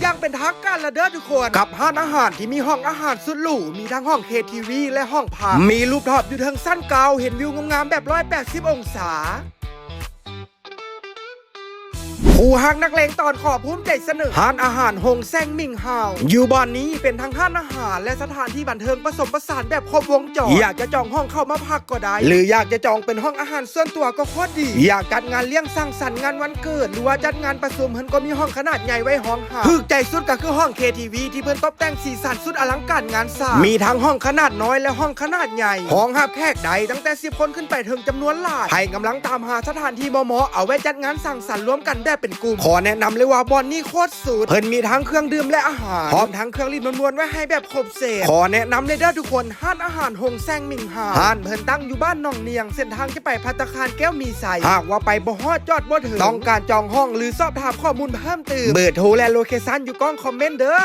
อย่างเป็นทางการละเด้อทุกคนกับห้านอาหารที่มีห้องอาหารสุดหรูมีทั้งห้อง KTV และห้องพักมีรูปท็อปอยู่ทางสั้นเกาเห็นวิวงามๆแบบ180องศาผู้ฮักนักเลงตอนขอภูมิใจเสนอห้านอาหารฮงแซงมิงฮาวอยู่บ้านนี้เป็นทั้งห้านอาหารและสถานที่บันเทิงผสมผสานแบบครบวงจรอยากจะจองห้องเข้ามาพักก็ได้หรืออยากจะจองเป็นห้องอาหารส่วนตัวก็โคตรดีอยากจัดงานเลี้ยงสร้างสรรค์งานวันเกิดหรือว่าจัดงานประชุมเพิ่นก็มีห้องขนาดใหญ่ไว้ห้องหาถูกใจสุดก็คือห้อง KTV ที่เพิ่นตกแต่งสีสันสุดอลังการงานสร้างมีทั้งห้องขนาดน้อยและห้องขนาดใหญ่ห้องรับแขกใดตั้งแต่10คนขึ้นไปถึงจำนวนหลายใครกำลังตามหาสถานที่เหมาะๆเอาไว้จัดงานสังสรรค์ร่วมกันได้เป็นกลุ่มขอแนะนำเลยว่าบอนนี่โคตรสุดเพิ่นมีทั้งเครื่องดื่มและอาหารพร้อมทั้งเครื่องรีดนวลๆไว้ให้แบบครบเสร็จขอแนะนำเลยเด้อทุกคนห้านอาหารฮงแซงมิงฮาวห้านเพิ่นตั้งอยู่บ้านหนองเนียงเส้นทางจะไปภัตตาคารแก้วมีไซหากว่าไปบ่ฮอดจอดบ่ถึงต้องการจองห้องหรือสอบถามข้อมูลเพิ่มเติมเบอร์โทรและโลเคชั่นอยู่กล้องคอมเมนต์เด้อ